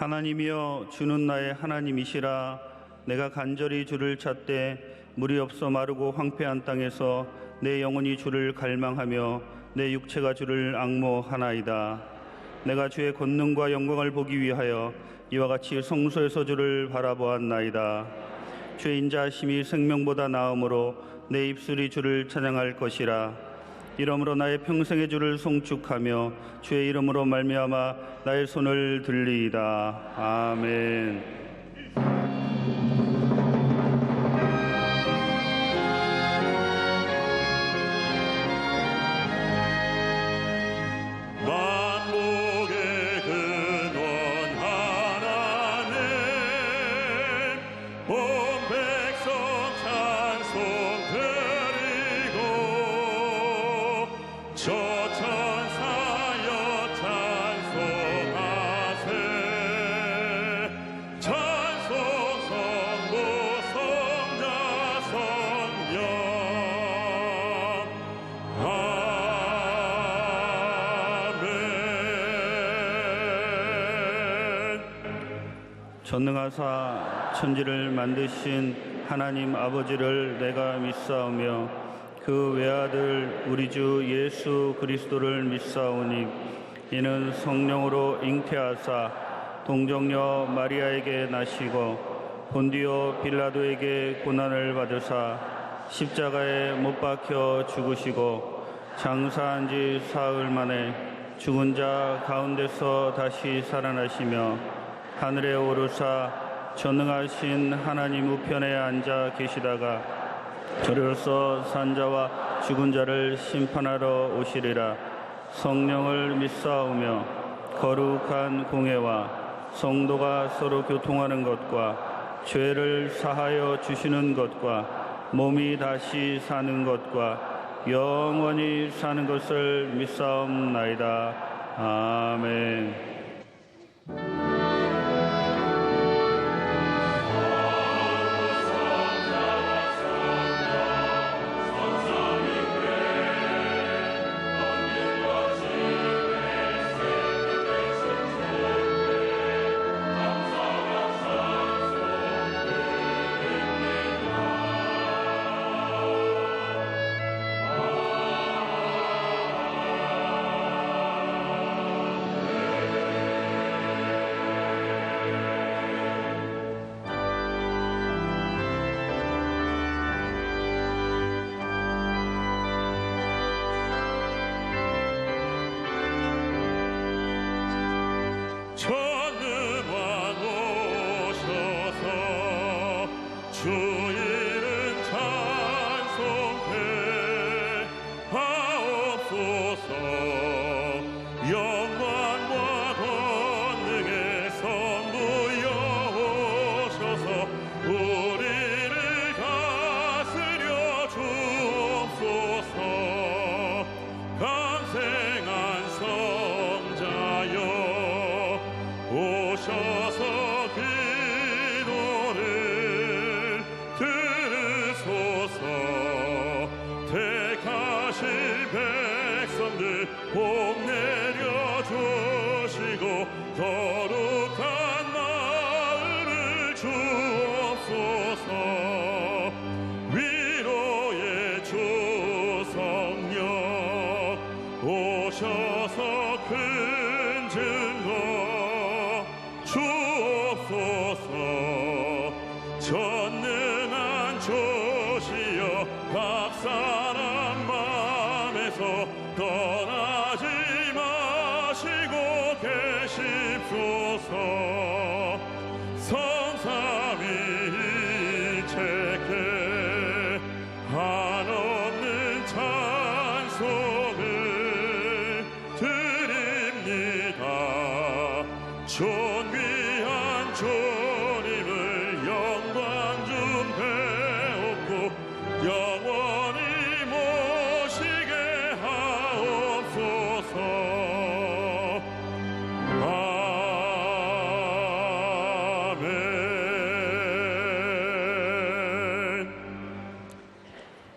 하나님이여 주는 나의 하나님이시라. 내가 간절히 주를 찾되 물이 없어 마르고 황폐한 땅에서 내 영혼이 주를 갈망하며 내 육체가 주를 앙모하나이다. 내가 주의 권능과 영광을 보기 위하여 이와 같이 성소에서 주를 바라보았나이다. 주의 인자하심이 생명보다 나음으로 내 입술이 주를 찬양할 것이라. 이러므로 나의 평생의 주를 송축하며 주의 이름으로 말미암아 나의 손을 들리이다. 아멘. 전능하사 천지를 만드신 하나님 아버지를 내가 믿사오며 그 외아들 우리 주 예수 그리스도를 믿사오니 이는 성령으로 잉태하사 동정녀 마리아에게 나시고 본디오 빌라도에게 고난을 받으사 십자가에 못 박혀 죽으시고 장사한 지 사흘 만에 죽은 자 가운데서 다시 살아나시며 하늘에 오르사 전능하신 하나님 우편에 앉아 계시다가 저리로서 산자와 죽은 자를 심판하러 오시리라. 성령을 믿사오며 거룩한 공회와 성도가 서로 교통하는 것과 죄를 사하여 주시는 것과 몸이 다시 사는 것과 영원히 사는 것을 믿사옵나이다. 아멘.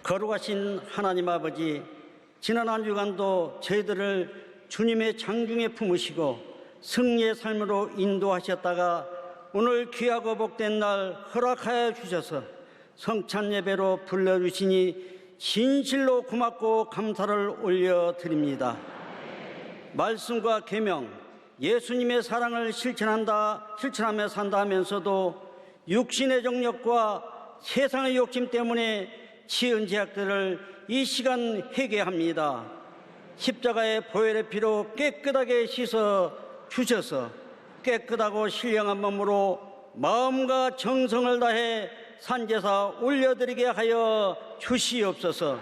거룩하신 하나님 아버지, 지난 한 주간도 저희들을 주님의 장중에 품으시고 승리의 삶으로 인도하셨다가 오늘 귀하고 복된 날 허락하여 주셔서 성찬 예배로 불러주시니 진실로 고맙고 감사를 올려드립니다. 말씀과 계명, 예수님의 사랑을 실천하며 산다 하면서도 육신의 정욕과 세상의 욕심 때문에 지은 죄악들을 이 시간 회개합니다. 십자가의 보혈의 피로 깨끗하게 씻어 주셔서 깨끗하고 신령한 몸으로 마음과 정성을 다해 산제사 올려드리게 하여 주시옵소서.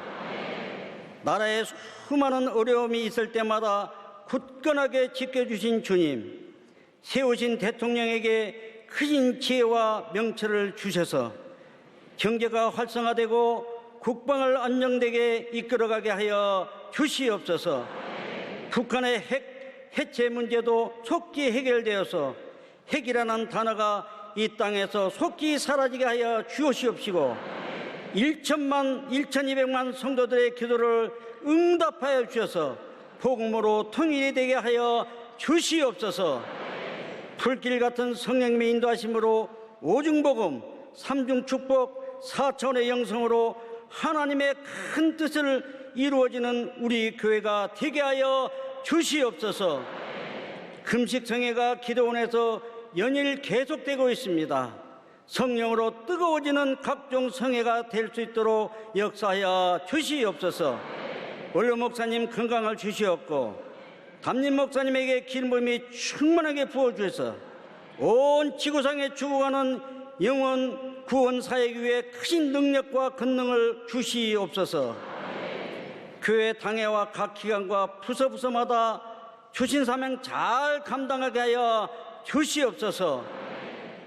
나라에 수많은 어려움이 있을 때마다 굳건하게 지켜주신 주님, 세우신 대통령에게 크신 지혜와 명철을 주셔서 경제가 활성화되고 국방을 안정되게 이끌어가게 하여 주시옵소서. 북한의 핵 해체 문제도 속히 해결되어서 핵이라는 단어가 이 땅에서 속히 사라지게 하여 주시옵시고 1200만 성도들의 기도를 응답하여 주셔서 복음으로 통일이 되게 하여 주시옵소서. 불길 같은 성령님의 인도하심으로 오중복음, 삼중축복, 사천의 영성으로 하나님의 큰 뜻을 이루어지는 우리 교회가 되게 하여 주시옵소서. 금식성회가 기도원에서 연일 계속되고 있습니다. 성령으로 뜨거워지는 각종 성회가 될 수 있도록 역사하여 주시옵소서. 원로 목사님 건강을 주시옵고 담임 목사님에게 기름부음이 충만하게 부어주셔서 온 지구상에 죽어가는 영혼 구원 사역 위에 크신 능력과 권능을 주시옵소서. 교회 당회와 각 기관과 부서마다 주신 사명 잘 감당하게 하여 주시옵소서.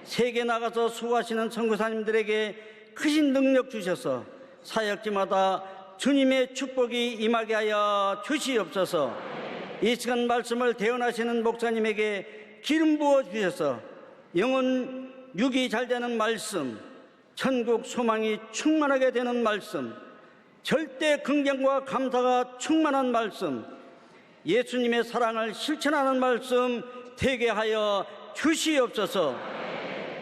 세계 나가서 수고하시는 선교사님들에게 크신 능력 주셔서 사역지마다 주님의 축복이 임하게 하여 주시옵소서. 이 시간 말씀을 대언하시는 목사님에게 기름 부어 주셔서 영혼 육이 잘 되는 말씀, 천국 소망이 충만하게 되는 말씀, 절대 긍정과 감사가 충만한 말씀, 예수님의 사랑을 실천하는 말씀 되게 하여 주시옵소서.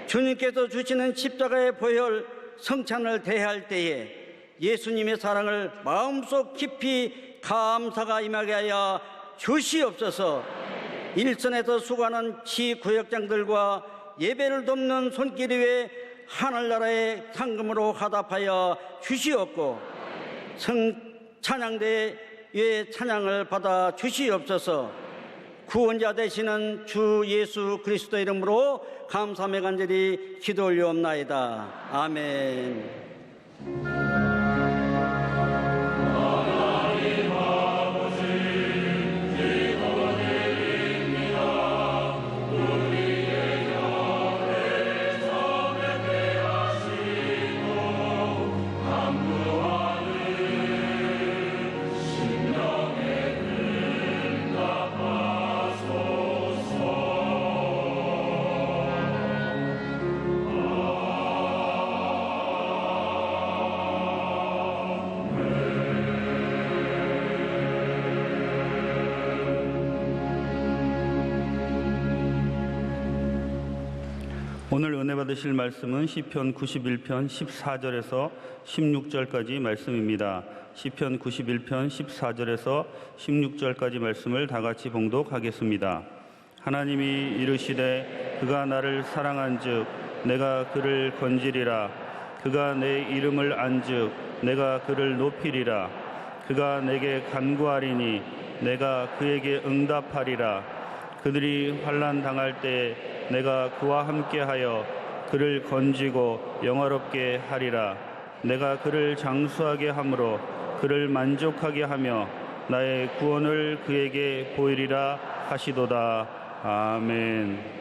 주님께서 주시는 십자가의 보혈 성찬을 대할 때에 예수님의 사랑을 마음속 깊이 감사가 임하게 하여 주시옵소서. 일선에서 수고하는 지구역장들과 예배를 돕는 손길 위에 하늘나라의 상금으로 화답하여 주시옵고 찬양대의 찬양을 받아 주시옵소서. 구원자 되시는 주 예수 그리스도 이름으로 감사하며 간절히 기도 올려옵나이다. 아멘. 오늘 은혜 받으실 말씀은 시편 91편 14절에서 16절까지 말씀입니다. 시편 91편 14절에서 16절까지 말씀을 다 같이 봉독하겠습니다. 하나님이 이르시되 그가 나를 사랑한즉 내가 그를 건지리라. 그가 내 이름을 안즉 내가 그를 높이리라. 그가 내게 간구하리니 내가 그에게 응답하리라. 그들이 환난 당할 때 내가 그와 함께하여 그를 건지고 영화롭게 하리라. 내가 그를 장수하게 함으로 그를 만족하게 하며 나의 구원을 그에게 보이리라 하시도다. 아멘.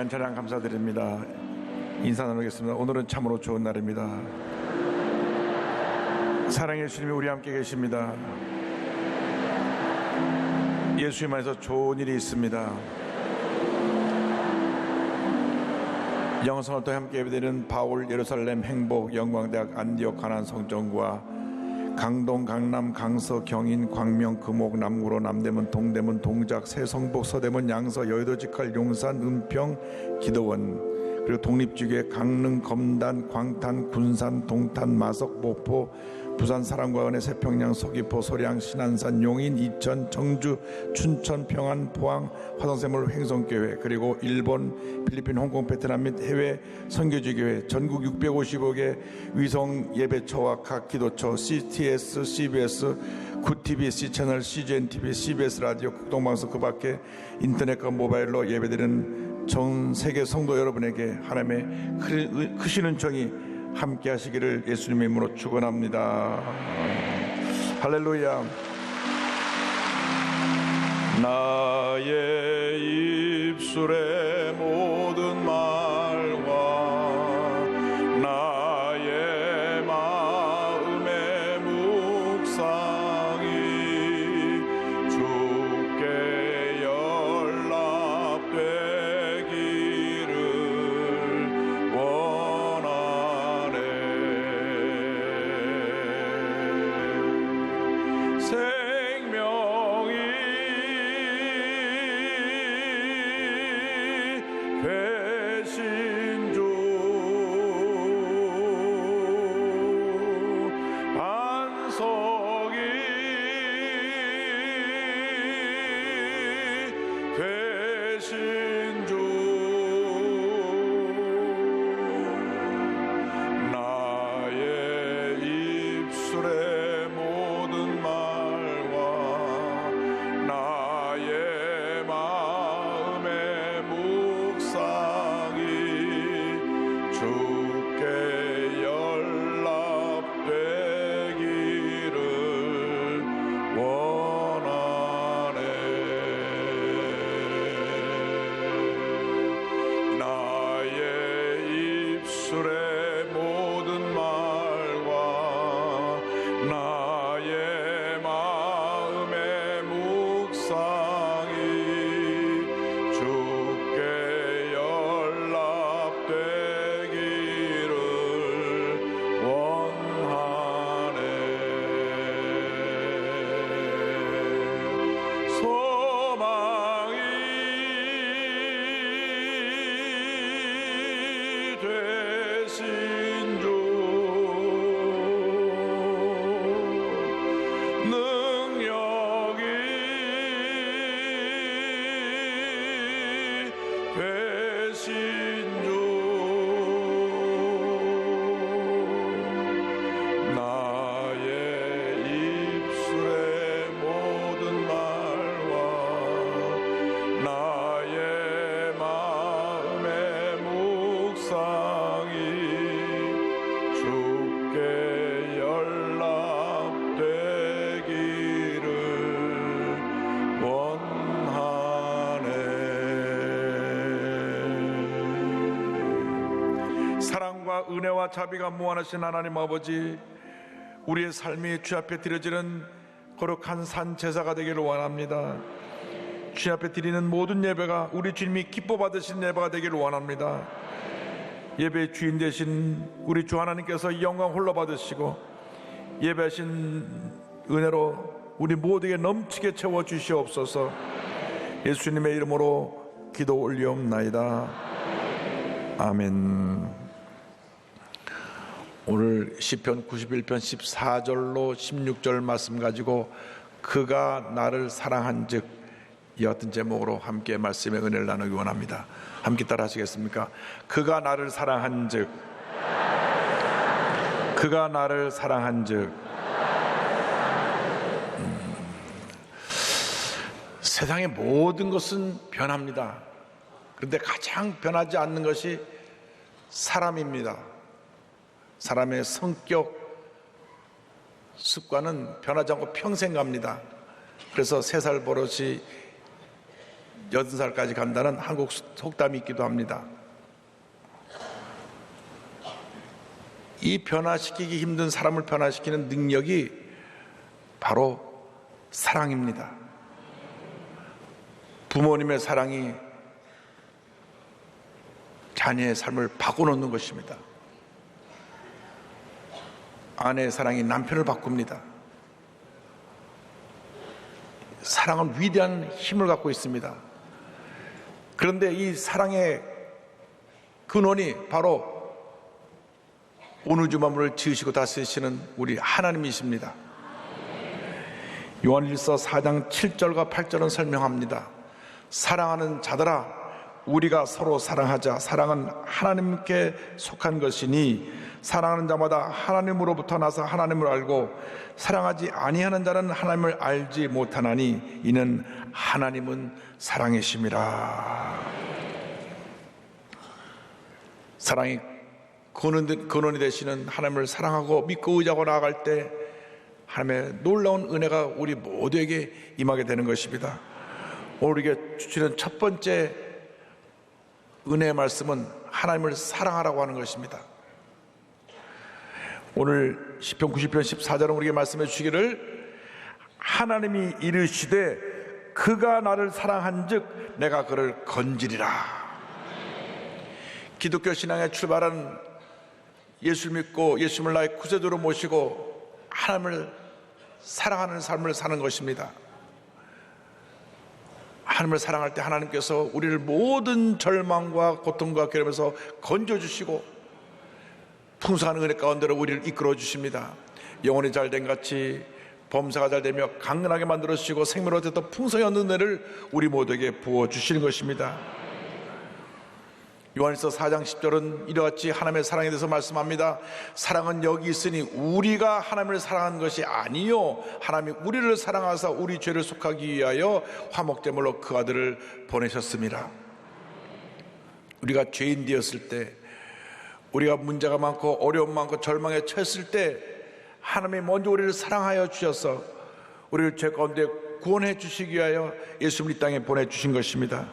귀한 찬양 감사드립니다. 인사 나누겠습니다. 오늘은 참으로 좋은 날입니다. 사랑의 주님이 우리 함께 계십니다. 예수님 안에서 좋은 일이 있습니다. 영성을 또 함께 예배드리는 바울 예루살렘 행복 영광대학 안디옥 가나안 성전과 강동 강남 강서 경인 광명 금옥 남구로 남대문 동대문 동작 세성복 서대문 양서 여의도 직할 용산 은평 기도원 그리고 독립지구의 강릉 검단 광탄 군산 동탄 마석 모포 부산 사랑과은의 세평양 서귀포 소량 신안산 용인 이천 정주 춘천 평안 포항 화성샘물 횡성교회 그리고 일본 필리핀 홍콩 베트남 및 해외 선교지교회 전국 655개 위성 예배처와 각 기도처 CTS, CBS, 굿TV, C채널, CGNTV, CBS 라디오 극동방송 그 밖에 인터넷과 모바일로 예배드리는 전 세계 성도 여러분에게 하나님의 크신 은총이 함께 하시기를 예수님의 이름으로 축원합니다. 할렐루야. 나의 입술의 모든 말과 나의 마음의 묵상이 주께 연락되기를 원하네. 생명이 은혜와 자비가 무한하신 하나님 아버지, 우리의 삶이 주 앞에 드려지는 거룩한 산 제사가 되기를 원합니다. 주 앞에 드리는 모든 예배가 우리 주님이 기뻐 받으신 예배가 되기를 원합니다. 예배의 주인 되신 우리 주 하나님께서 영광 홀로 받으시고 예배하신 은혜로 우리 모두에게 넘치게 채워 주시옵소서. 예수님의 이름으로 기도 올리옵나이다. 아멘. 오늘 시편 91편 14절로 16절 말씀 가지고 그가 나를 사랑한즉, 이 같은 제목으로 함께 말씀의 은혜를 나누기 원합니다. 함께 따라 하시겠습니까? 그가 나를 사랑한즉, 그가 나를 사랑한즉. 세상의 모든 것은 변합니다. 그런데 가장 변하지 않는 것이 사람입니다. 사람의 성격, 습관은 변하지 않고 평생 갑니다. 그래서 3살 버릇이 80살까지 간다는 한국 속담이 있기도 합니다. 이 변화시키기 힘든 사람을 변화시키는 능력이 바로 사랑입니다. 부모님의 사랑이 자녀의 삶을 바꿔놓는 것입니다. 아내의 사랑이 남편을 바꿉니다. 사랑은 위대한 힘을 갖고 있습니다. 그런데 이 사랑의 근원이 바로 온 우주 만물을 지으시고 다스리시는 우리 하나님이십니다. 요한일서 4장 7절과 8절은 설명합니다. 사랑하는 자들아, 우리가 서로 사랑하자. 사랑은 하나님께 속한 것이니 사랑하는 자마다 하나님으로부터 나서 하나님을 알고 사랑하지 아니하는 자는 하나님을 알지 못하나니 이는 하나님은 사랑이심이라. 사랑이 근원이 되시는 하나님을 사랑하고 믿고 의지하고 나아갈 때 하나님의 놀라운 은혜가 우리 모두에게 임하게 되는 것입니다. 오늘 우리에게 주시는 첫 번째 은혜의 말씀은 하나님을 사랑하라고 하는 것입니다. 오늘 시편 90편 14절은 우리에게 말씀해 주시기를 하나님이 이르시되 그가 나를 사랑한즉 내가 그를 건지리라. 기독교 신앙에 출발한 예수를 믿고 예수님을 나의 구세주로 모시고 하나님을 사랑하는 삶을 사는 것입니다. 하나님을 사랑할 때 하나님께서 우리를 모든 절망과 고통과 괴로움에서 건져주시고 풍성한 은혜 가운데로 우리를 이끌어 주십니다. 영혼이 잘된 같이 범사가 잘되며 강건하게 만들어주시고 생명으로 더 풍성히 얻는 은혜를 우리 모두에게 부어주시는 것입니다. 요한일서 4장 10절은 이와 같이 하나님의 사랑에 대해서 말씀합니다. 사랑은 여기 있으니 우리가 하나님을 사랑한 것이 아니요 하나님이 우리를 사랑하사 우리 죄를 속하기 위하여 화목제물로 그 아들을 보내셨습니다. 우리가 죄인 되었을 때, 우리가 문제가 많고 어려움 많고 절망에 처했을 때 하나님이 먼저 우리를 사랑하여 주셔서 우리를 죄 가운데 구원해 주시기 위하여 예수님을 이 땅에 보내주신 것입니다.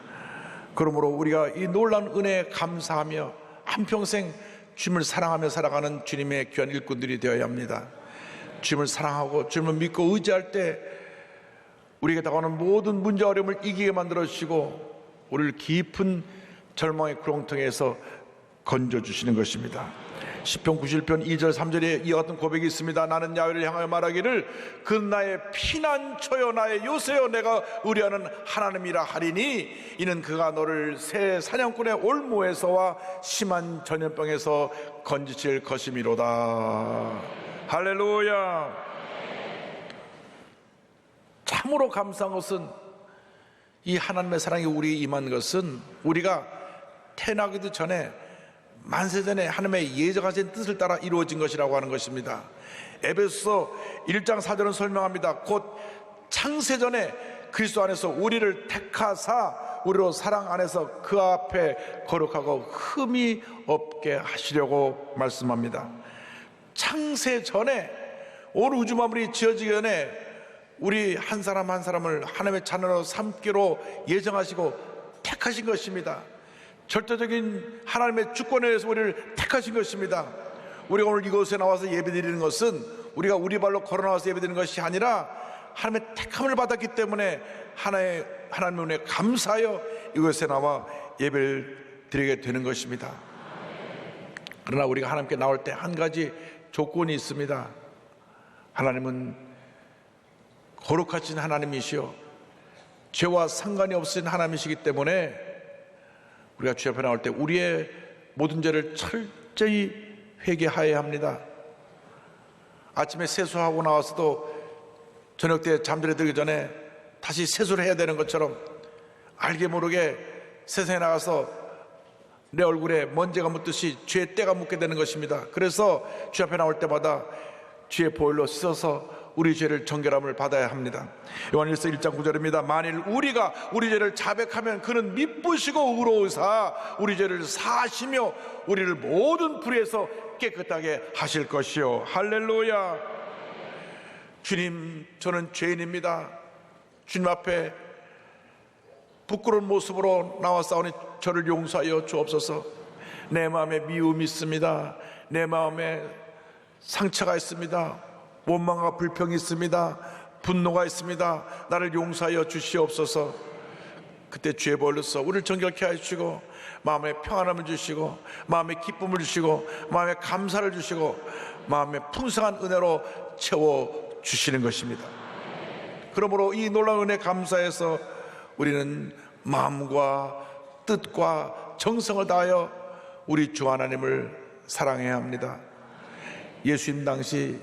그러므로 우리가 이 놀라운 은혜에 감사하며 한평생 주님을 사랑하며 살아가는 주님의 귀한 일꾼들이 되어야 합니다. 주님을 사랑하고 주님을 믿고 의지할 때 우리에게 다가오는 모든 문제 어려움을 이기게 만들어주시고 우리를 깊은 절망의 구렁텅이에서 건져주시는 것입니다. 시편 91편 2절 3절에 이와 같은 고백이 있습니다. 나는 야훼를 향하여 말하기를 그는 나의 피난처여 나의 요새여 내가 의뢰하는 하나님이라 하리니 이는 그가 너를 새 사냥꾼의 올무에서와 심한 전염병에서 건지실 것이미로다. 할렐루야. 참으로 감사한 것은 이 하나님의 사랑이 우리에 임한 것은 우리가 태어나기도 전에 만세전에 하나님의 예정하신 뜻을 따라 이루어진 것이라고 하는 것입니다. 에베소서 1장 4절은 설명합니다. 곧 창세전에 그리스도 안에서 우리를 택하사 우리로 사랑 안에서 그 앞에 거룩하고 흠이 없게 하시려고 말씀합니다. 창세전에 온 우주 만물이 지어지기 전에 우리 한 사람 한 사람을 하나님의 자녀로 삼기로 예정하시고 택하신 것입니다. 절대적인 하나님의 주권에 의해서 우리를 택하신 것입니다. 우리가 오늘 이곳에 나와서 예배드리는 것은 우리가 우리 발로 걸어 나와서 예배드리는 것이 아니라 하나님의 택함을 받았기 때문에 하나님의 은혜에 감사하여 이곳에 나와 예배를 드리게 되는 것입니다. 그러나 우리가 하나님께 나올 때 한 가지 조건이 있습니다. 하나님은 거룩하신 하나님이시요 죄와 상관이 없으신 하나님이시기 때문에 우리가 주 앞에 나올 때 우리의 모든 죄를 철저히 회개하여야 합니다. 아침에 세수하고 나와서도 저녁 때 잠들어 들기 전에 다시 세수를 해야 되는 것처럼 알게 모르게 세상에 나가서 내 얼굴에 먼지가 묻듯이 죄의 때가 묻게 되는 것입니다. 그래서 주 앞에 나올 때마다 주의 보혈로 씻어서 우리 죄를 정결함을 받아야 합니다. 요한일서 1장 9절입니다. 만일 우리가 우리 죄를 자백하면 그는 미쁘시고 의로우사 우리 죄를 사하시며 우리를 모든 불의에서 깨끗하게 하실 것이요. 할렐루야. 주님, 저는 죄인입니다. 주님 앞에 부끄러운 모습으로 나와싸우니 저를 용서하여 주옵소서. 내 마음에 미움이 있습니다. 내 마음에 상처가 있습니다. 원망과 불평이 있습니다. 분노가 있습니다. 나를 용서하여 주시옵소서. 그때 주의 보혈로서 우리를 정결케 하시고 마음에 평안함을 주시고 마음에 기쁨을 주시고 마음에 감사를 주시고 마음에 풍성한 은혜로 채워주시는 것입니다. 그러므로 이 놀라운 은혜 감사해서 우리는 마음과 뜻과 정성을 다하여 우리 주 하나님을 사랑해야 합니다. 예수님 당시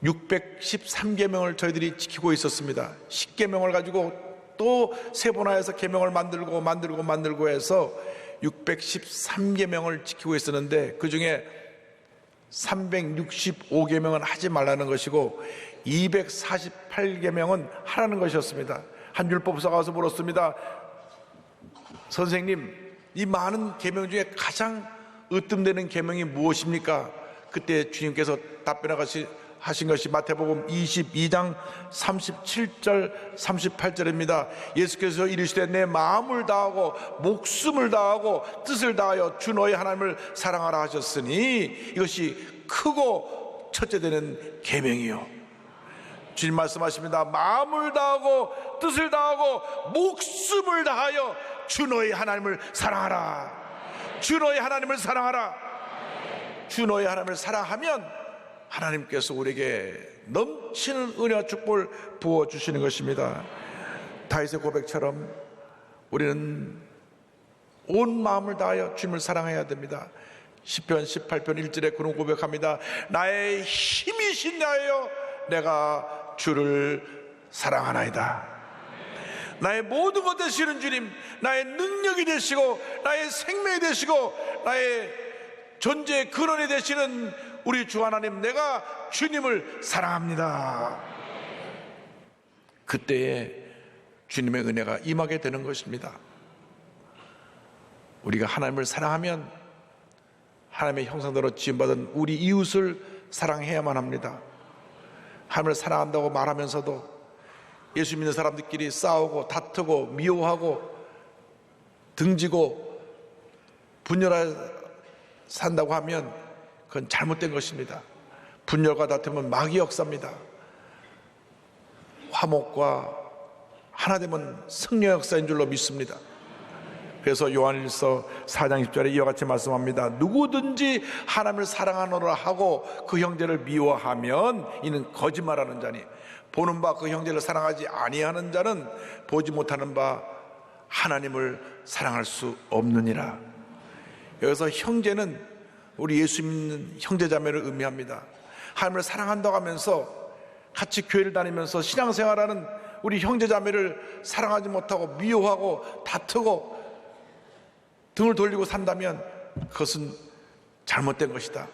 613계명을 저희들이 지키고 있었습니다. 10계명을 가지고 또 세분화해서 계명을 만들고 해서 613계명을 지키고 있었는데 그 중에 365계명은 하지 말라는 것이고 248계명은 하라는 것이었습니다. 한 율법사가 와서 물었습니다. 선생님, 이 많은 계명 중에 가장 으뜸되는 계명이 무엇입니까? 그때 주님께서 답변하신 것이 마태복음 22장 37절 38절입니다. 예수께서 이르시되 내 마음을 다하고 목숨을 다하고 뜻을 다하여 주 너희 하나님을 사랑하라 하셨으니 이것이 크고 첫째 되는 계명이요. 주님 말씀하십니다. 마음을 다하고 뜻을 다하고 목숨을 다하여 주 너희 하나님을 사랑하라. 주 너희 하나님을 사랑하라. 주 너희 하나님을 사랑하면 하나님께서 우리에게 넘치는 은혜와 축복을 부어주시는 것입니다. 다윗의 고백처럼 우리는 온 마음을 다하여 주님을 사랑해야 됩니다. 시편 18편 1절에 그런 고백합니다. 나의 힘이신 나여 내가 주를 사랑하나이다. 나의 모든 것 되시는 주님, 나의 능력이 되시고 나의 생명이 되시고 나의 존재의 근원이 되시는 우리 주 하나님, 내가 주님을 사랑합니다. 그때에 주님의 은혜가 임하게 되는 것입니다. 우리가 하나님을 사랑하면 하나님의 형상대로 지음받은 우리 이웃을 사랑해야만 합니다. 하나님을 사랑한다고 말하면서도 예수 믿는 사람들끼리 싸우고 다투고 미워하고 등지고 분열하여 산다고 하면 그건 잘못된 것입니다. 분열과 다툼은 마귀의 역사입니다. 화목과 하나됨은 성령의 역사인 줄로 믿습니다. 그래서 요한일서 4장 10절에 이와 같이 말씀합니다. 누구든지 하나님을 사랑하노라 하고 그 형제를 미워하면 이는 거짓말하는 자니 보는 바 그 형제를 사랑하지 아니하는 자는 보지 못하는 바 하나님을 사랑할 수 없느니라. 여기서 형제는 우리 예수 믿는 형제자매를 의미합니다. 하나님을 사랑한다고 하면서 같이 교회를 다니면서 신앙생활하는 우리 형제자매를 사랑하지 못하고 미워하고 다투고 등을 돌리고 산다면 그것은 잘못된 것이다.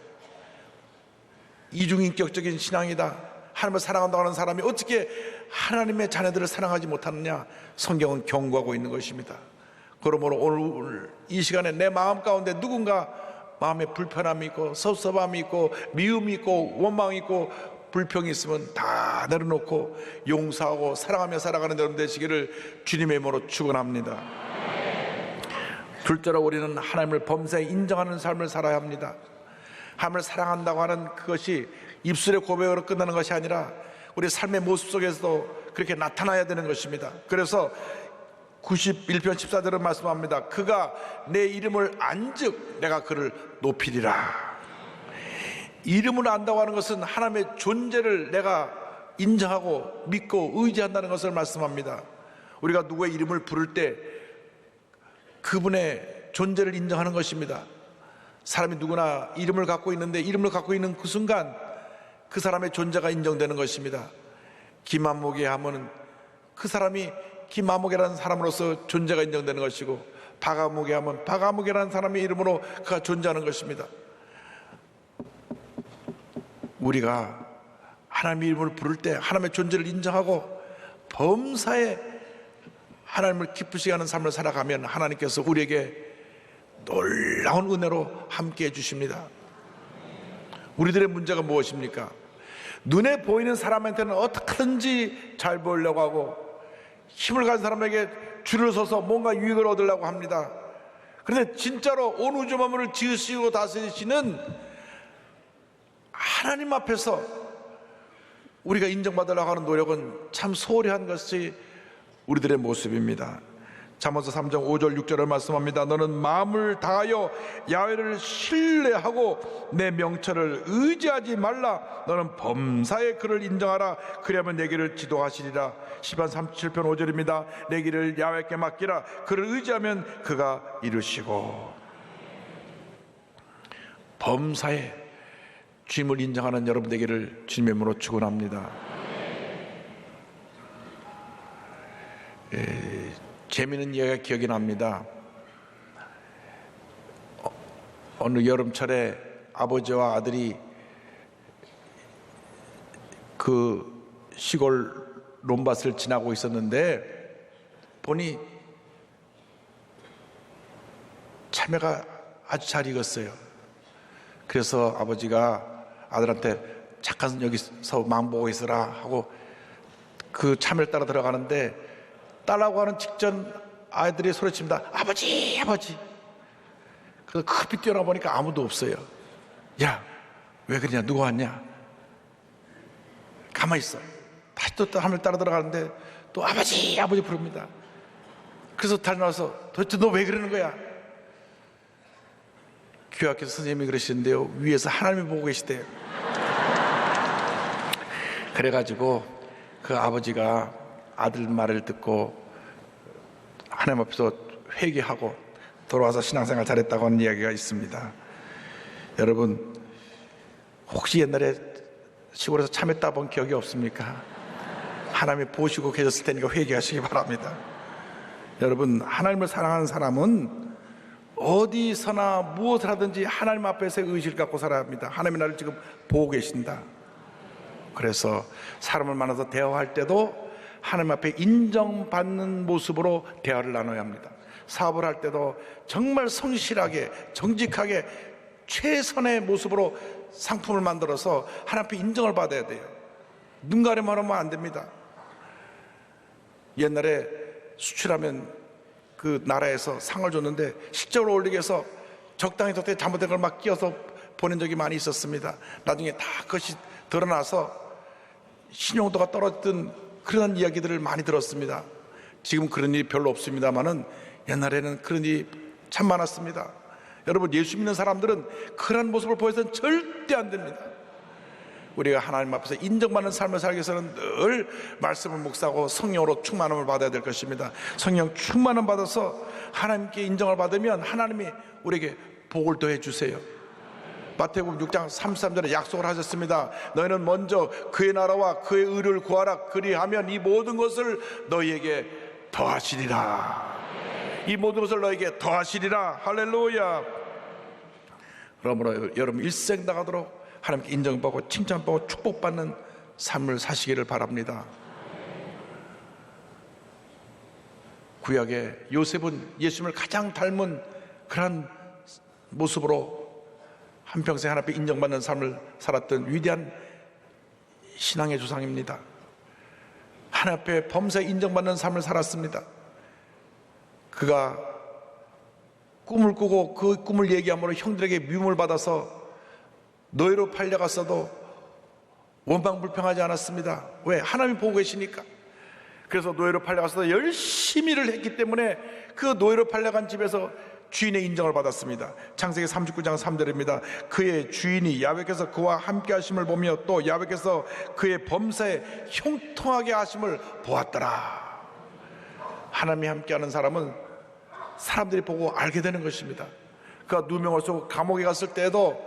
이중인격적인 신앙이다. 하나님을 사랑한다고 하는 사람이 어떻게 하나님의 자녀들을 사랑하지 못하느냐, 성경은 경고하고 있는 것입니다. 그러므로 오늘 이 시간에 내 마음 가운데 누군가 마음에 불편함이 있고 섭섭함이 있고 미움이 있고 원망이 있고 불평이 있으면 다 내려놓고 용서하고 사랑하며 살아가는 여러분 되시기를 주님의 이름으로 축원합니다. 둘째로 우리는 하나님을 범사에 인정하는 삶을 살아야 합니다. 하나님을 사랑한다고 하는 그것이 입술의 고백으로 끝나는 것이 아니라 우리 삶의 모습 속에서도 그렇게 나타나야 되는 것입니다. 그래서 91편 14절은 말씀합니다. 그가 내 이름을 안즉 내가 그를 높이리라. 이름을 안다고 하는 것은 하나님의 존재를 내가 인정하고 믿고 의지한다는 것을 말씀합니다. 우리가 누구의 이름을 부를 때 그분의 존재를 인정하는 것입니다. 사람이 누구나 이름을 갖고 있는데 이름을 갖고 있는 그 순간 그 사람의 존재가 인정되는 것입니다. 김한목이 하면은 그 사람이 김한목이라는 사람으로서 존재가 인정되는 것이고, 박아목이 하면 박아목이라는 사람의 이름으로 그가 존재하는 것입니다. 우리가 하나님의 이름을 부를 때 하나님의 존재를 인정하고 범사에 하나님을 기쁘시게 하는 삶을 살아가면 하나님께서 우리에게 놀라운 은혜로 함께해 주십니다. 우리들의 문제가 무엇입니까? 눈에 보이는 사람한테는 어떻게든지 잘 보이려고 하고 힘을 가진 사람에게 줄을 서서 뭔가 유익을 얻으려고 합니다. 그런데 진짜로 온 우주 만물을 지으시고 다스리시는 하나님 앞에서 우리가 인정받으려고 하는 노력은 참 소홀히 한 것이 우리들의 모습입니다. 잠언서 3장 5절 6절을 말씀합니다. 너는 마음을 다하여 야훼를 신뢰하고 내 명철을 의지하지 말라. 너는 범사에 그를 인정하라. 그리하면 내 길을 지도하시리라. 시편 37편 5절입니다. 내 길을 야훼께 맡기라. 그를 의지하면 그가 이루시고. 범사에 주님을 인정하는 여러분 되기를 주님의 이름으로 축원합니다. 재미있는 이야기가 기억이 납니다. 어느 여름철에 아버지와 아들이 그 시골 논밭을 지나고 있었는데 보니 참외가 아주 잘 익었어요. 그래서 아버지가 아들한테 잠깐 여기서 망보고 있으라 하고 그 참외를 따라 들어가는데 따라고 하는 직전 아이들이 소리칩니다. 아버지, 아버지. 그래서 급히 뛰어나 보니까 아무도 없어요. 야, 왜 그러냐? 누가 왔냐? 가만히 있어. 다시 또 하늘 따라 들어가는데 또 아버지, 아버지 부릅니다. 그래서 달려나와서 도대체 너 왜 그러는 거야? 교학교 선생님이 그러시는데요, 위에서 하나님이 보고 계시대요. 그래가지고 그 아버지가 아들 말을 듣고 하나님 앞에서 회개하고 돌아와서 신앙생활 잘했다고 하는 이야기가 있습니다. 여러분, 혹시 옛날에 시골에서 참외 따본 기억이 없습니까? 하나님이 보시고 계셨을 테니까 회개하시기 바랍니다. 여러분, 하나님을 사랑하는 사람은 어디서나 무엇을 하든지 하나님 앞에서 의지를 갖고 살아야 합니다. 하나님이 나를 지금 보고 계신다. 그래서 사람을 만나서 대화할 때도 하나님 앞에 인정받는 모습으로 대화를 나눠야 합니다. 사업을 할 때도 정말 성실하게 정직하게 최선의 모습으로 상품을 만들어서 하나님 앞에 인정을 받아야 돼요. 눈 가리만 하면 안 됩니다. 옛날에 수출하면 그 나라에서 상을 줬는데 실적으로 올리기 위해서 적당히 잘못된 걸 막 끼워서 보낸 적이 많이 있었습니다. 나중에 다 그것이 드러나서 신용도가 떨어졌던 그런 이야기들을 많이 들었습니다. 지금 그런 일이 별로 없습니다만은 옛날에는 그런 일이 참 많았습니다. 여러분, 예수 믿는 사람들은 그런 모습을 보여서는 절대 안 됩니다. 우리가 하나님 앞에서 인정받는 삶을 살기 위해서는 늘 말씀을 묵상하고 성령으로 충만함을 받아야 될 것입니다. 성령 충만함 받아서 하나님께 인정을 받으면 하나님이 우리에게 복을 더해 주세요. 마태복음 6장 33절에 약속을 하셨습니다. 너희는 먼저 그의 나라와 그의 의를 구하라. 그리하면 이 모든 것을 너희에게 더하시리라. 이 모든 것을 너희에게 더하시리라. 할렐루야. 그러므로 여러분 일생 나가도록 하나님께 인정받고 칭찬받고 축복받는 삶을 사시기를 바랍니다. 구약의 요셉은 예수님을 가장 닮은 그런 모습으로 한평생 하나님 앞에 인정받는 삶을 살았던 위대한 신앙의 조상입니다. 하나님 앞에 범사에 인정받는 삶을 살았습니다. 그가 꿈을 꾸고 그 꿈을 얘기함으로 형들에게 미움을 받아서 노예로 팔려갔어도 원망불평하지 않았습니다. 왜? 하나님이 보고 계시니까. 그래서 노예로 팔려가서도 열심히 일을 했기 때문에 그 노예로 팔려간 집에서 주인의 인정을 받았습니다. 창세기 39장 3절입니다. 그의 주인이 야훼께서 그와 함께 하심을 보며 또 야훼께서 그의 범사에 형통하게 하심을 보았더라. 하나님이 함께하는 사람은 사람들이 보고 알게 되는 것입니다. 그가 누명을 쓰고 감옥에 갔을 때에도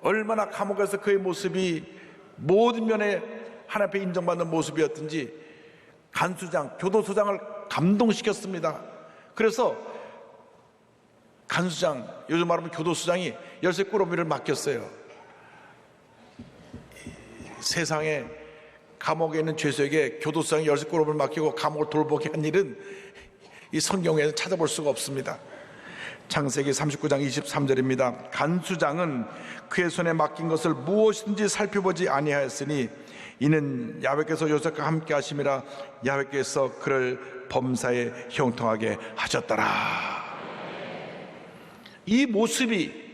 얼마나 감옥에서 그의 모습이 모든 면에 하나님 앞에 인정받는 모습이었든지 간수장, 교도소장을 감동시켰습니다. 그래서 간수장, 요즘 말하면 교도소장이 열쇠 꾸러미를 맡겼어요. 세상에 감옥에 있는 죄수에게 교도소장이 열쇠 꾸러미를 맡기고 감옥을 돌보게 한 일은 이 성경에는 찾아볼 수가 없습니다. 창세기 39장 23절입니다. 간수장은 그의 손에 맡긴 것을 무엇이든지 살펴보지 아니하였으니 이는 야훼께서 요셉과 함께 하심이라 야훼께서 그를 범사에 형통하게 하셨더라. 이 모습이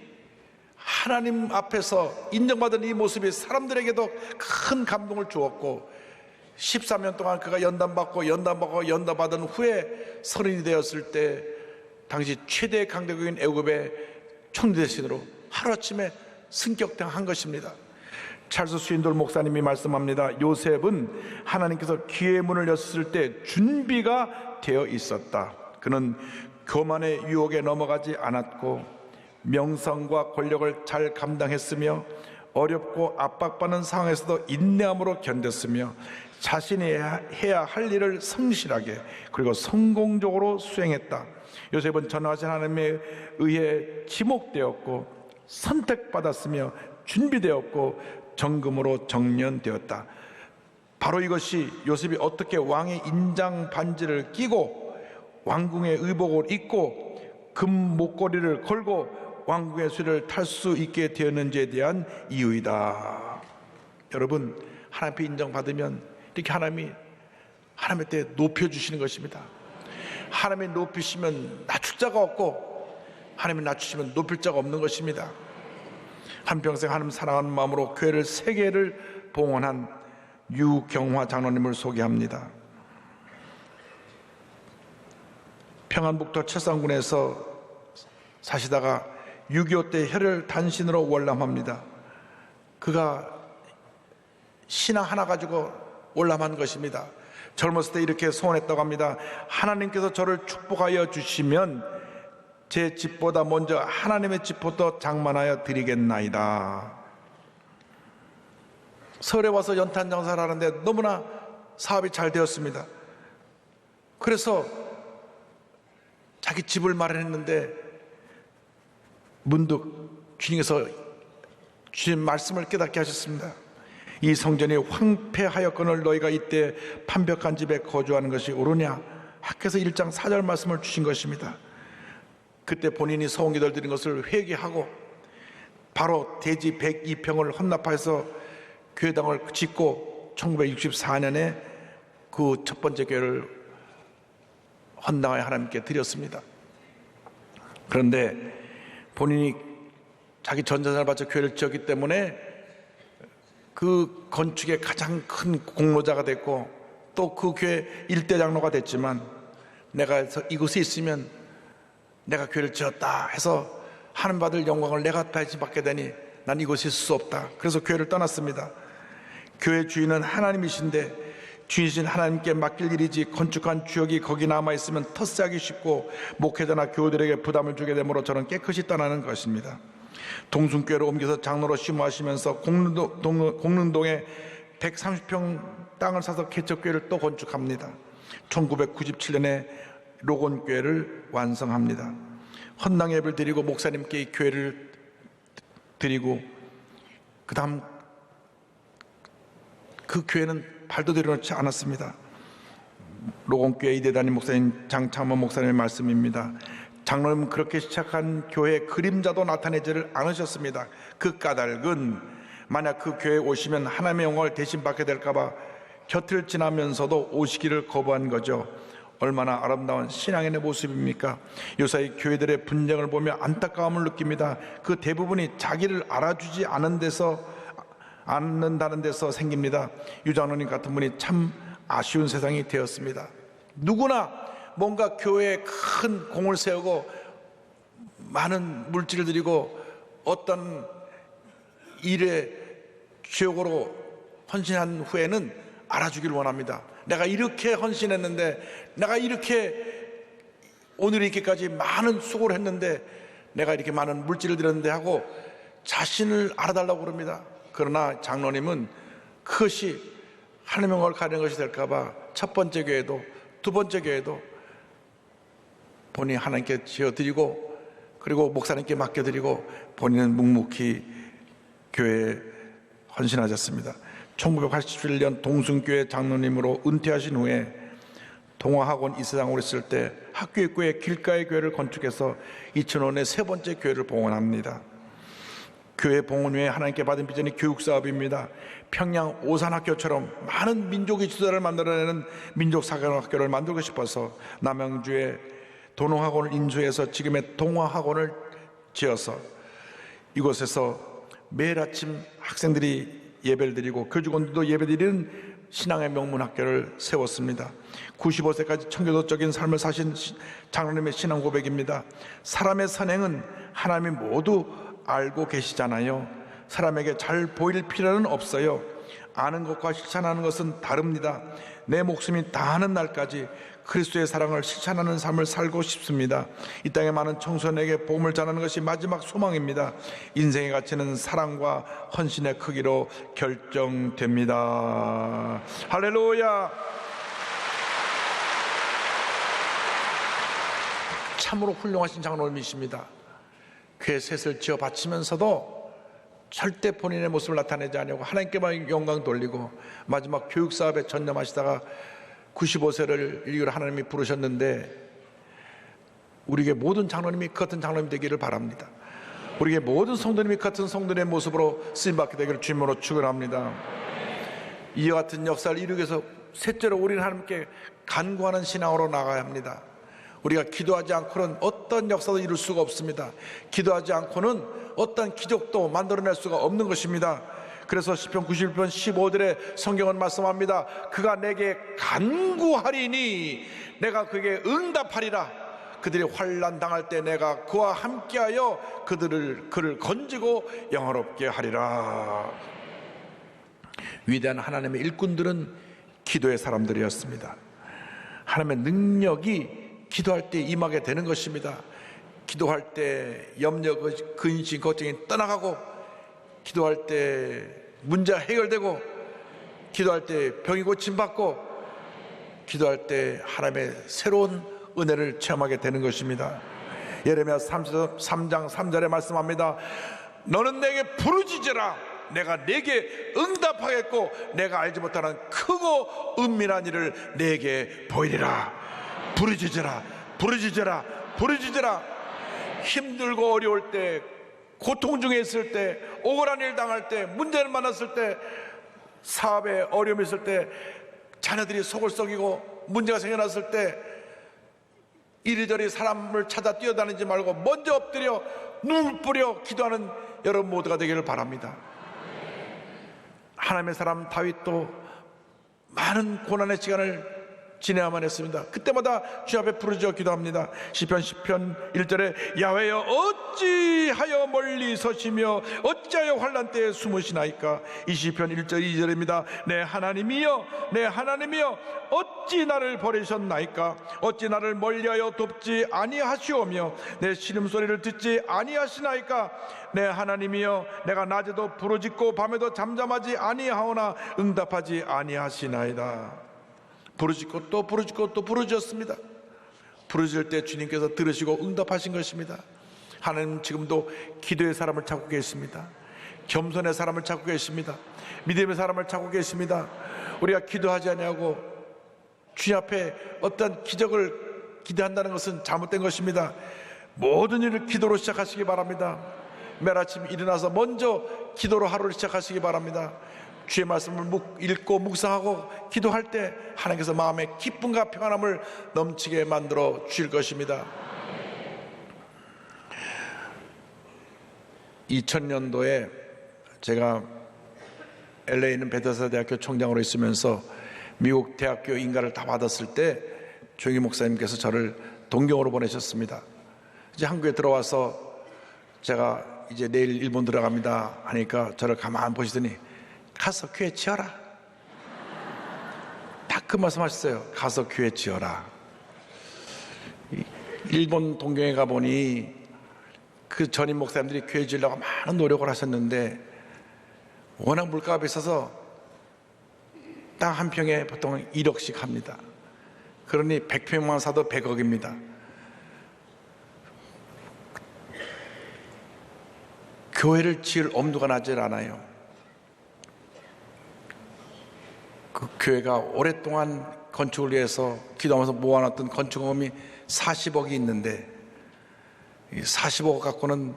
하나님 앞에서 인정받은 이 모습이 사람들에게도 큰 감동을 주었고 13년 동안 그가 연단받고 연단받은 후에 성인이 되었을 때 당시 최대 강대국인 애굽의 총대신으로 하루아침에 승격당한 것입니다. 찰스 스윈돌 목사님이 말씀합니다. 요셉은 하나님께서 기회의 문을 였을 때 준비가 되어 있었다. 그는 교만의 유혹에 넘어가지 않았고 명성과 권력을 잘 감당했으며 어렵고 압박받는 상황에서도 인내함으로 견뎠으며 자신이 해야 할 일을 성실하게 그리고 성공적으로 수행했다. 요셉은 전능하신 하나님에 의해 지목되었고 선택받았으며 준비되었고 정금으로 정련되었다. 바로 이것이 요셉이 어떻게 왕의 인장 반지를 끼고 왕궁의 의복을 입고 금 목걸이를 걸고 왕궁의 수레를 탈 수 있게 되었는지에 대한 이유이다. 여러분, 하나님 앞에 인정받으면 이렇게 하나님의 때 높여주시는 것입니다. 하나님이 높이시면 낮출 자가 없고 하나님이 낮추시면 높일 자가 없는 것입니다. 한평생 하나님 사랑하는 마음으로 교회를 3개를 봉헌한 유경화 장로님을 소개합니다. 평안북도 철산군에서 사시다가 6.25 때 혈혈단신으로 월남합니다. 그가 신앙 하나 가지고 월남한 것입니다. 젊었을 때 이렇게 소원했다고 합니다. 하나님께서 저를 축복하여 주시면 제 집보다 먼저 하나님의 집부터 장만하여 드리겠나이다. 서울에 와서 연탄 장사를 하는데 너무나 사업이 잘 되었습니다. 그래서 자기 집을 마련했는데 문득 주님께서 주신 말씀을 깨닫게 하셨습니다. 이 성전이 황폐하였거늘 너희가 이때 판벽한 집에 거주하는 것이 옳으냐? 학개서 1장 4절 말씀을 주신 것입니다. 그때 본인이 소원기도를 드린 것을 회개하고 바로 대지 102평을 헌납해서 교회당을 짓고 1964년에 그 첫 번째 교회를 헌당하여 하나님께 드렸습니다. 그런데 본인이 자기 전재산을 바쳐 교회를 지었기 때문에 그 건축의 가장 큰 공로자가 됐고 또 그 교회 일대 장로가 됐지만 내가 이곳에 있으면 내가 교회를 지었다 해서 하나님 받을 영광을 내가 다시 받게 되니 난 이곳에 있을 수 없다. 그래서 교회를 떠났습니다. 교회 주인은 하나님이신데 주인이신 하나님께 맡길 일이지 건축한 주역이 거기 남아있으면 텃세하기 쉽고 목회자나 교우들에게 부담을 주게 되므로 저는 깨끗이 떠나는 것입니다. 동순교회로 옮겨서 장로로 심호하시면서 공릉동에 130평 땅을 사서 개척교회를 또 건축합니다. 1997년에 로곤교회를 완성합니다. 헌당 예배를 드리고 목사님께 이 교회를 드리고 그 다음 그 교회는 발도 들여놓지 않았습니다. 로곤교회 이대단임 목사님 장창모 목사님의 말씀입니다. 장로님은 그렇게 시작한 교회의 그림자도 나타내지를 않으셨습니다. 그 까닭은 만약 그 교회에 오시면 하나님의 영광을 대신 받게 될까 봐 곁을 지나면서도 오시기를 거부한 거죠. 얼마나 아름다운 신앙의 모습입니까? 요사이 교회들의 분쟁을 보며 안타까움을 느낍니다. 그 대부분이 자기를 알아주지 않는다는 데서 생깁니다. 유장로님 같은 분이 참 아쉬운 세상이 되었습니다. 누구나 뭔가 교회에 큰 공을 세우고 많은 물질을 들이고 어떤 일에 주역으로 헌신한 후에는 알아주기를 원합니다. 내가 이렇게 헌신했는데, 내가 이렇게 오늘 이렇게까지 많은 수고를 했는데, 내가 이렇게 많은 물질을 들였는데 하고 자신을 알아달라고 그럽니다. 그러나 장로님은 그것이 하나님의 영광을 가리는 것이 될까봐 첫 번째 교회도 두 번째 교회도 본인이 하나님께 지어드리고, 그리고 목사님께 맡겨드리고, 본인은 묵묵히 교회에 헌신하셨습니다. 1987년 동순교회 장로님으로 은퇴하신 후에 동화학원 이사장으로 있을 때 학교 입구에 길가의 교회를 건축해서 2005년에 세 번째 교회를 봉헌합니다. 교회 봉헌 후에 하나님께 받은 비전이 교육사업입니다. 평양 오산학교처럼 많은 민족의 지도자를 만들어내는 민족사관학교를 만들고 싶어서 남양주에 도농학원을 인수해서 지금의 동화학원을 지어서 이곳에서 매일 아침 학생들이 예배를 드리고 교직원들도 예배드리는 신앙의 명문학교를 세웠습니다. 95세까지 청교도적인 삶을 사신 장로님의 신앙 고백입니다. 사람의 선행은 하나님이 모두 알고 계시잖아요. 사람에게 잘 보일 필요는 없어요. 아는 것과 실천하는 것은 다릅니다. 내 목숨이 다하는 날까지 그리스도의 사랑을 실천하는 삶을 살고 싶습니다. 이 땅의 많은 청소년에게 복음을 전하는 것이 마지막 소망입니다. 인생의 가치는 사랑과 헌신의 크기로 결정됩니다. 할렐루야. 참으로 훌륭하신 장로님이십니다. 교회 셋을 지어 바치면서도 절대 본인의 모습을 나타내지 않으려고 하나님께만 영광 돌리고 마지막 교육사업에 전념하시다가 95세를 이유로 하나님이 부르셨는데, 우리에게 모든 장로님이 그 같은 장로님 되기를 바랍니다. 우리에게 모든 성도님이 같은 성도의 모습으로 쓰임받게 되기를 주님으로 축원합니다. 이와 같은 역사를 이루기 위해서 셋째로 우리는 하나님께 간구하는 신앙으로 나가야 합니다. 우리가 기도하지 않고는 어떤 역사도 이룰 수가 없습니다. 기도하지 않고는 어떤 기적도 만들어낼 수가 없는 것입니다. 그래서 시편 91편 15절에 성경은 말씀합니다. 그가 내게 간구하리니 내가 그에게 응답하리라. 그들이 환난 당할 때 내가 그와 함께하여 그를 건지고 영화롭게 하리라. 위대한 하나님의 일꾼들은 기도의 사람들이었습니다. 하나님의 능력이 기도할 때 임하게 되는 것입니다. 기도할 때 염려, 근심, 걱정이 떠나가고, 기도할 때 문제가 해결되고, 기도할 때 병이 고침받고, 기도할 때 하나님의 새로운 은혜를 체험하게 되는 것입니다. 예레미야 33장 3절에 말씀합니다. 너는 내게 부르짖으라. 내가 내게 응답하겠고 내가 알지 못하는 크고 은밀한 일을 내게 보이리라. 부르짖으라, 부르짖으라, 부르짖으라. 힘들고 어려울 때, 고통 중에 있을 때, 억울한 일 당할 때, 문제를 만났을 때, 사업에 어려움이 있을 때, 자녀들이 속을 썩이고 문제가 생겨났을 때 이리저리 사람을 찾아 뛰어다니지 말고 먼저 엎드려 눈을 뿌려 기도하는 여러분 모두가 되기를 바랍니다. 하나님의 사람 다윗도 많은 고난의 시간을 지내야만 했습니다. 그때마다 주 앞에 부르짖어 기도합니다. 시편 10편 1절에 야훼여 어찌하여 멀리 서시며 어찌하여 환난 때에 숨으시나이까. 이 시편 1절 2절입니다. 내 하나님이여, 내 하나님이여, 어찌 나를 버리셨나이까. 어찌 나를 멀리하여 돕지 아니하시오며 내 신음소리를 듣지 아니하시나이까. 내 하나님이여, 내가 낮에도 부르짖고 밤에도 잠잠하지 아니하오나 응답하지 아니하시나이다. 부르짖고 또 부르짖고 또 부르짖었습니다. 부르짖을 때 주님께서 들으시고 응답하신 것입니다. 하나님 지금도 기도의 사람을 찾고 계십니다. 겸손의 사람을 찾고 계십니다. 믿음의 사람을 찾고 계십니다. 우리가 기도하지 아니하고 주님 앞에 어떤 기적을 기대한다는 것은 잘못된 것입니다. 모든 일을 기도로 시작하시기 바랍니다. 매일 아침 일어나서 먼저 기도로 하루를 시작하시기 바랍니다. 주의 말씀을 읽고 묵상하고 기도할 때 하나님께서 마음에 기쁨과 평안함을 넘치게 만들어 주실 것입니다. 2000년도에 제가 LA에 있는 베데스다 대학교 총장으로 있으면서 미국 대학교 인가를 다 받았을 때 조영기 목사님께서 저를 동경으로 보내셨습니다. 이제 한국에 들어와서 제가 이제 내일 일본 들어갑니다 하니까 저를 가만히 보시더니 가서 교회 지어라. 딱 그 말씀하셨어요. 가서 교회 지어라. 일본 동경에 가보니 그 전임 목사님들이 교회 지으려고 많은 노력을 하셨는데 워낙 물가가 비싸서 땅 한 평에 보통 1억씩 합니다. 그러니 100평만 사도 100억입니다. 교회를 지을 엄두가 나질 않아요. 그 교회가 오랫동안 건축을 위해서 기도하면서 모아놨던 건축금이 40억이 있는데 이 40억 갖고는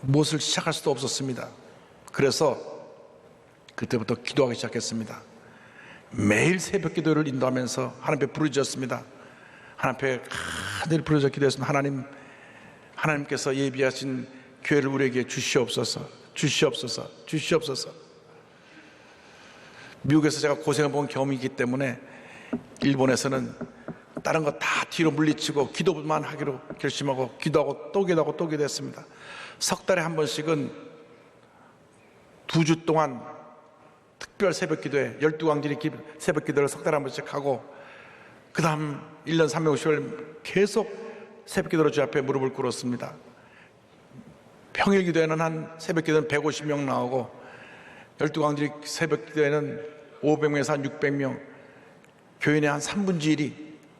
무엇을 시작할 수도 없었습니다. 그래서 그때부터 기도하기 시작했습니다. 매일 새벽 기도를 인도하면서 하나님 앞에 부르짖었습니다. 하나님 앞에 늘 부르짖어 기도했습니다. 하나님께서 예비하신 교회를 우리에게 주시옵소서, 주시옵소서, 주시옵소서. 미국에서 제가 고생을 본 경험이 있기 때문에 일본에서는 다른 거 다 뒤로 물리치고 기도만 하기로 결심하고 기도하고 또 기도하고 또 기도했습니다. 석 달에 한 번씩은 2주 동안 특별 새벽 기도에 12광절이 새벽 기도를 석 달에 한 번씩 하고 그 다음 1년 360일 계속 새벽 기도로 주 앞에 무릎을 꿇었습니다. 평일 기도에는 한 새벽 기도는 150명 나오고 12광절이 새벽 기도에는 500명에서 한 600명, 교인의 한 3분의 1이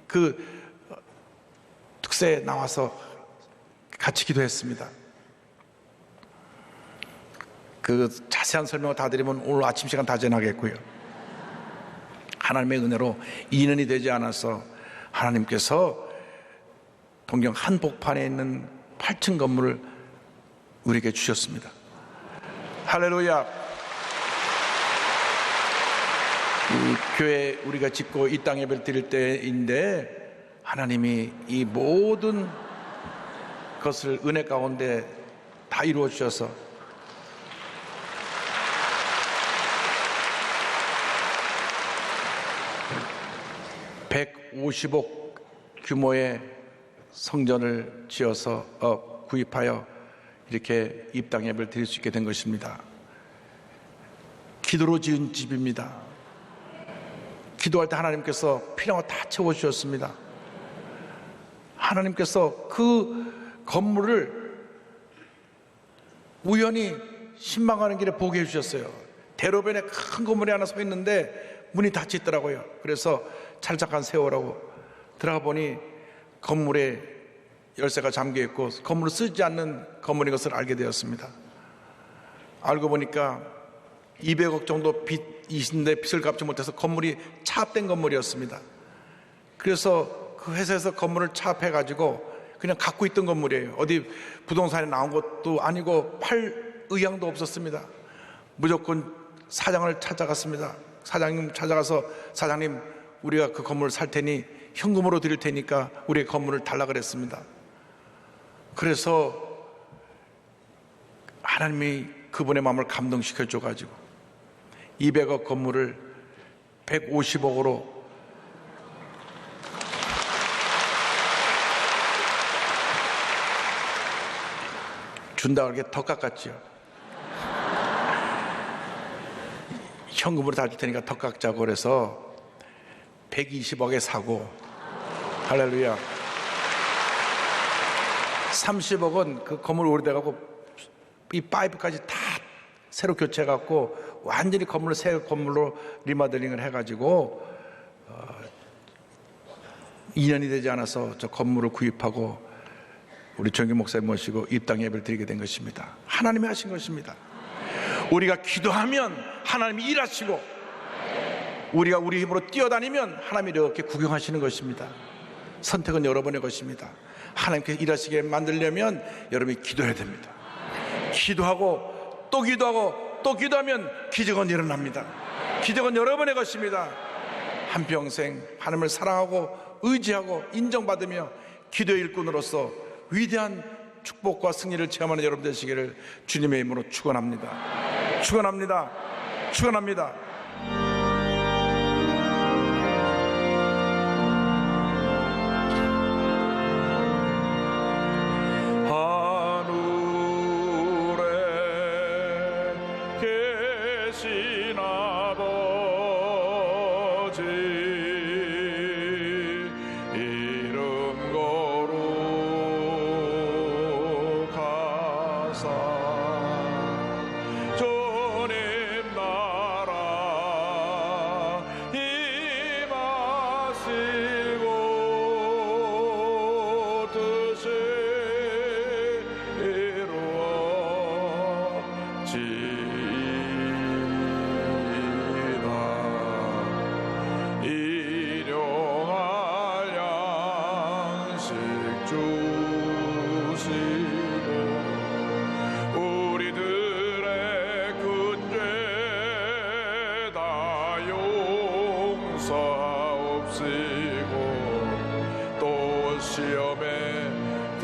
그 특세에 나와서 같이 기도했습니다. 그 자세한 설명을 다 드리면 오늘 아침 시간 다 지나겠고요. 하나님의 은혜로 2년이 되지 않아서 하나님께서 동경 한복판에 있는 8층 건물을 우리에게 주셨습니다. 할렐루야. 이 교회 우리가 짓고 이 땅 예배를 드릴 때인데 하나님이 이 모든 것을 은혜 가운데 다 이루어 주셔서 150억 규모의 성전을 지어서 구입하여 이렇게 입당 예배를 드릴 수 있게 된 것입니다. 기도로 지은 집입니다. 기도할 때 하나님께서 필요한 거 다 채워주셨습니다. 하나님께서 그 건물을 우연히 신방하는 길에 보게 해주셨어요. 대로변에 큰 건물이 하나 서 있는데 문이 닫혀 있더라고요. 그래서 찰떡한 세월하고 들어가 보니 건물에 열쇠가 잠겨 있고 건물을 쓰지 않는 건물인 것을 알게 되었습니다. 알고 보니까 200억 정도 빚인데 빚을 갚지 못해서 건물이 차압된 건물이었습니다. 그래서 그 회사에서 건물을 차압해 가지고 그냥 갖고 있던 건물이에요. 어디 부동산에 나온 것도 아니고 팔 의향도 없었습니다. 무조건 사장을 찾아갔습니다. 사장님 찾아가서 사장님 우리가 그 건물을 살 테니 현금으로 드릴 테니까 우리의 건물을 달라 그랬습니다. 그래서 하나님이 그분의 마음을 감동시켜 줘가지고 200억 건물을 150억으로 준다고 하기에 더 깎았지요. 현금으로 다 줄 테니까 더 깎자고 그래서 120억에 사고, 할렐루야. 30억은 그 건물 오래돼가고 이 파이프까지 다 새로 교체해갖고 완전히 건물을 새 건물로 리모델링을 해가지고 2년이 되지 않아서 저 건물을 구입하고 우리 정기 목사님 모시고 입당 예배를 드리게 된 것입니다. 하나님이 하신 것입니다. 우리가 기도하면 하나님이 일하시고 우리가 우리 힘으로 뛰어다니면 하나님이 이렇게 구경하시는 것입니다. 선택은 여러분의 것입니다. 하나님께서 일하시게 만들려면 여러분이 기도해야 됩니다. 기도하고 또 기도하고 또 기도하면 기적은 일어납니다. 기적은 여러분의 것입니다. 한평생 하나님을 사랑하고 의지하고 인정받으며 기도의 일꾼으로서 위대한 축복과 승리를 체험하는 여러분 되시기를 주님의 이름으로 축원합니다. 축원합니다. 축원합니다.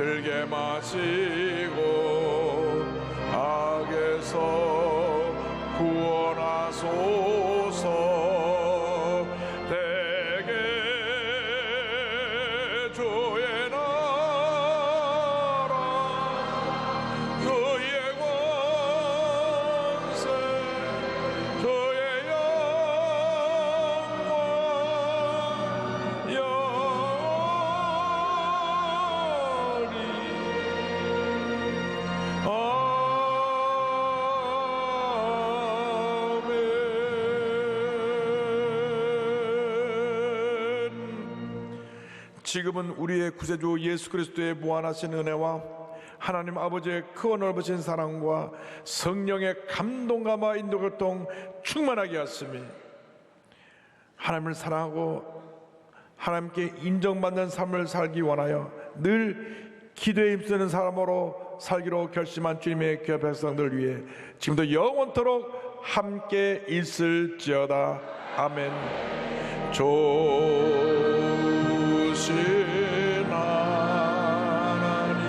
들게 마시고 악에서 구원하소서. 대개 주의 나라 그의 권세 주의 영광 지금은 우리의 구세주 예수 그리스도의 무한하신 은혜와 하나님 아버지의 크고 넓으신 사랑과 성령의 감동감화 인도교통 충만하게 하시며 하나님을 사랑하고 하나님께 인정받는 삶을 살기 원하여 늘 기도에 힘쓰는 사람으로 살기로 결심한 주님의 귀한 백성들 위해 지금도 영원토록 함께 있을지어다. 아멘. 조신 하나님